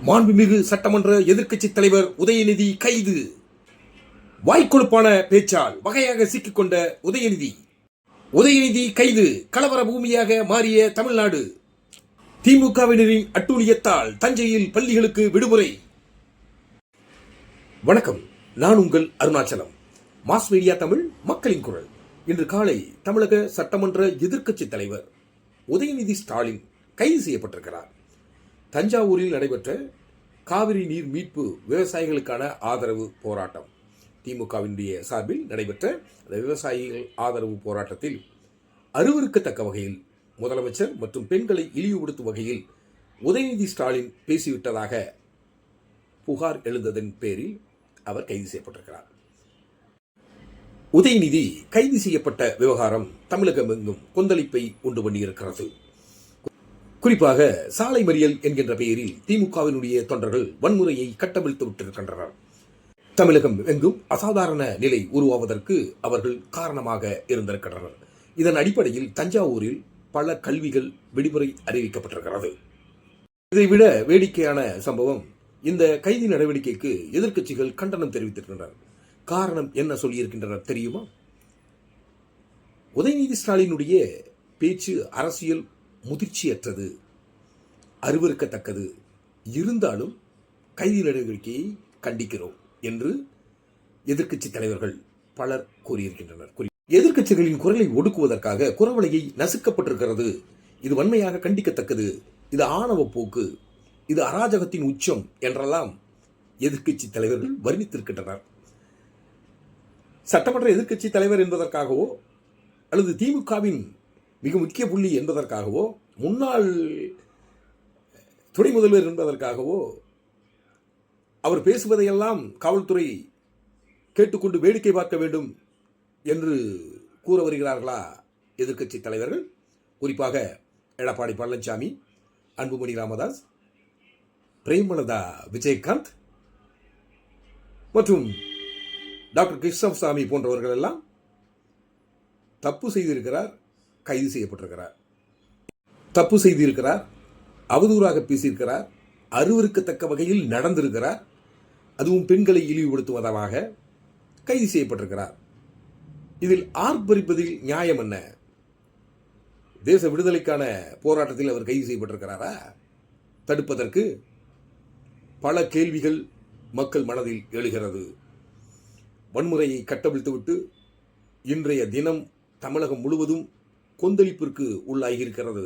மாண்புமிகு சட்டமன்ற எதிர்க்கட்சி தலைவர் உதயநிதி கைது. வாய்க்கொழுப்பான பேச்சால் வகையாக சிக்கிக்கொண்ட உதயநிதி கைது. கலவர பூமியாக மாறிய தமிழ்நாடு. திமுகவினரின் அட்டூழியத்தால் தஞ்சையில் பள்ளிகளுக்கு விடுமுறை. வணக்கம், நான் உங்கள் அருணாச்சலம். மாஸ் மீடியா தமிழ், மக்களின் குரல். இன்று காலை தமிழக சட்டமன்ற எதிர்க்கட்சி தலைவர் உதயநிதி ஸ்டாலின் கைது செய்யப்பட்டிருக்கிறார். தஞ்சாவூரில் நடைபெற்ற காவிரி நீர் மீட்பு விவசாயிகளுக்கான ஆதரவு போராட்டம், திமுகவினுடைய சார்பில் நடைபெற்ற அந்த விவசாயிகள் ஆதரவு போராட்டத்தில் அருவருக்கத்தக்க வகையில் முதலமைச்சர் மற்றும் பெண்களை இழிவுபடுத்தும் வகையில் உதயநிதி ஸ்டாலின் பேசிவிட்டதாக புகார் எழுந்ததன் பேரில் அவர் கைது செய்யப்பட்டிருக்கிறார். உதயநிதி கைது செய்யப்பட்ட விவகாரம் தமிழகம் எங்கும் கொந்தளிப்பை உண்டு பண்ணியிருக்கிறது. குறிப்பாக சாலை மறியல் என்கின்ற பெயரில் திமுகவினுடைய தொண்டர்கள் வன்முறையை கட்டவிழ்த்து விட்டிருக்கின்றனர். தமிழகம் எங்கும் அசாதாரண நிலை உருவாவதற்கு அவர்கள் காரணமாக இருந்திருக்கின்றனர். இதன் அடிப்படையில் தஞ்சாவூரில் பல கல்விகள் விடுமுறை அறிவிக்கப்பட்டிருக்கிறது. இதைவிட வேடிக்கையான சம்பவம், இந்த கைது நடவடிக்கைக்கு எதிர்க்கட்சிகள் கண்டனம் தெரிவித்திருக்கின்றனர். காரணம் என்ன சொல்லியிருக்கின்றனர் தெரியுமா? உதயநிதி ஸ்டாலினுடைய பேச்சு அரசியல் முதிர்ச்சியற்றது, அருவருக்கத்தக்கது, இருந்தாலும் கைது நடவடிக்கையை கண்டிக்கிறோம் என்று எதிர்க்கட்சி தலைவர்கள் பலர் கூறியிருக்கின்றனர். எதிர்க்கட்சிகளின் குரலை ஒடுக்குவதற்காக குரவலையை நசுக்கப்பட்டிருக்கிறது. இது வன்மையாக கண்டிக்கத்தக்கது. இது ஆணவ போக்கு, இது அராஜகத்தின் உச்சம் என்றெல்லாம் எதிர்க்கட்சி தலைவர்கள் வர்ணித்திருக்கின்றனர். சட்டமன்ற எதிர்க்கட்சி தலைவர் என்பதற்காகவோ அல்லது திமுகவின் மிக முக்கிய புள்ளி என்பதற்காகவோ முன்னாள் துணை முதல்வர் என்பதற்காகவோ அவர் பேசுவதையெல்லாம் காவல்துறை கேட்டுக்கொண்டு வேடிக்கை பார்க்க வேண்டும் என்று கூற வருகிறார்களா எதிர்க்கட்சி தலைவர்கள்? குறிப்பாக எடப்பாடி பழனிசாமி, அன்புமணி ராமதாஸ், பிரேமலதா விஜயகாந்த் மற்றும் டாக்டர் கிருஷ்ணசாமி போன்றவர்கள் எல்லாம் தப்பு செய்திருக்கிறார், கைது செய்யப்பட்டிருக்கிறார். தப்பு செய்திருக்கிறார், அவதூறாக பேசியிருக்கிறார், அருவருக்கத்தக்க வகையில் நடந்திருக்கிறார், அதுவும் பெண்களை இழிவுபடுத்துவதாக கைது செய்யப்பட்டிருக்கிறார். இதில் ஆர்ப்பரிப்பதில் நியாயம் என்ன? தேச விடுதலைக்கான போராட்டத்தில் அவர் கைது செய்யப்பட்டிருக்கிறாரா? தடுப்பதற்கு பல கேள்விகள் மக்கள் மனதில் எழுகிறது. வன்முறையை கட்டவிழ்த்துவிட்டு இன்றைய தினம் தமிழகம் முழுவதும் கொந்தளிப்பிற்கு உள்ளாகியிருக்கிறது.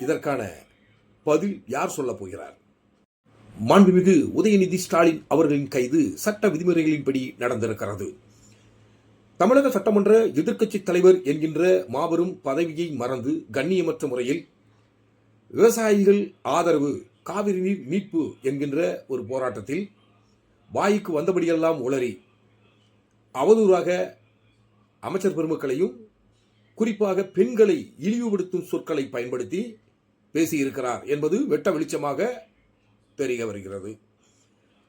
இதற்கான பதில் யார் சொல்ல போகிறார்? மாண்புமிகு உதயநிதி ஸ்டாலின் அவர்களின் கைது சட்ட விதிமுறைகளின்படி நடந்திருக்கிறது. தமிழக சட்டமன்ற எதிர்க்கட்சி தலைவர் என்கின்ற மாபெரும் பதவியை மறந்து கண்ணியமற்ற முறையில் விவசாயிகள் ஆதரவு காவிரி நீர் மீட்பு என்கின்ற ஒரு போராட்டத்தில் வாய்க்கு வந்தபடியெல்லாம் உளறி அவதூறாக அமைச்சர் பெருமக்களையும் குறிப்பாக பெண்களை இழிவுபடுத்தும் சொற்களை பயன்படுத்தி பேசியிருக்கிறார் என்பது வெட்ட வெளிச்சமாக தெரிய வருகிறது.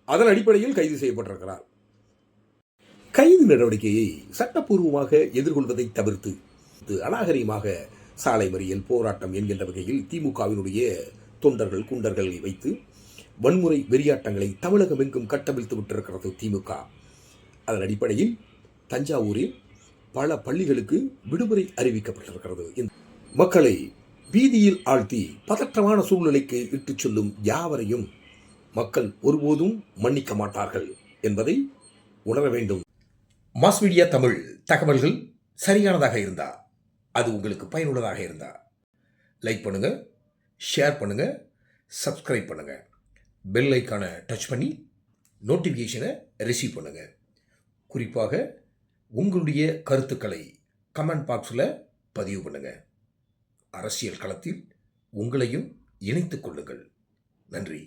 அதன் அடிப்படையில் கைது செய்யப்பட்டிருக்கிறார். கைது நடவடிக்கையை சட்டப்பூர்வமாக எதிர்கொள்வதை தவிர்த்து அநாகரிகமாக சாலை மறியல் போராட்டம் என்கின்ற வகையில் திமுகவினுடைய தொண்டர்கள் குண்டர்களை வைத்து வன்முறை வெறியாட்டங்களை தமிழகம் எங்கும் கட்டவிழ்த்து விட்டிருக்கிறது திமுக. அதன் அடிப்படையில் தஞ்சாவூரில் பல பள்ளிகளுக்கு விடுமுறை அறிவிக்கப்பட்டிருக்கிறது. மக்களை வீதியில் ஆழ்த்தி பதற்றமான சூழ்நிலைக்கு இட்டுச் செல்லும் யாவரையும் மக்கள் ஒருபோதும் மன்னிக்க மாட்டார்கள் என்பதை உணர வேண்டும். மாஸ் மீடியா தமிழ் தகவல்கள் சரியானதாக இருந்தா, அது உங்களுக்கு பயனுள்ளதாக இருந்தா லைக் பண்ணுங்க, ஷேர் பண்ணுங்க, சப்ஸ்கிரைப் பண்ணுங்க, பெல் ஐக்கானை டச் பண்ணி நோட்டிஃபிகேஷனை ரிசீவ் பண்ணுங்க. குறிப்பாக உங்களுடைய கருத்துக்களை கமெண்ட் பாக்ஸில் பதிவு பண்ணுங்க. அரசியல் களத்தில் உங்களையும் இணைத்துக் கொள்ளுங்கள். நன்றி.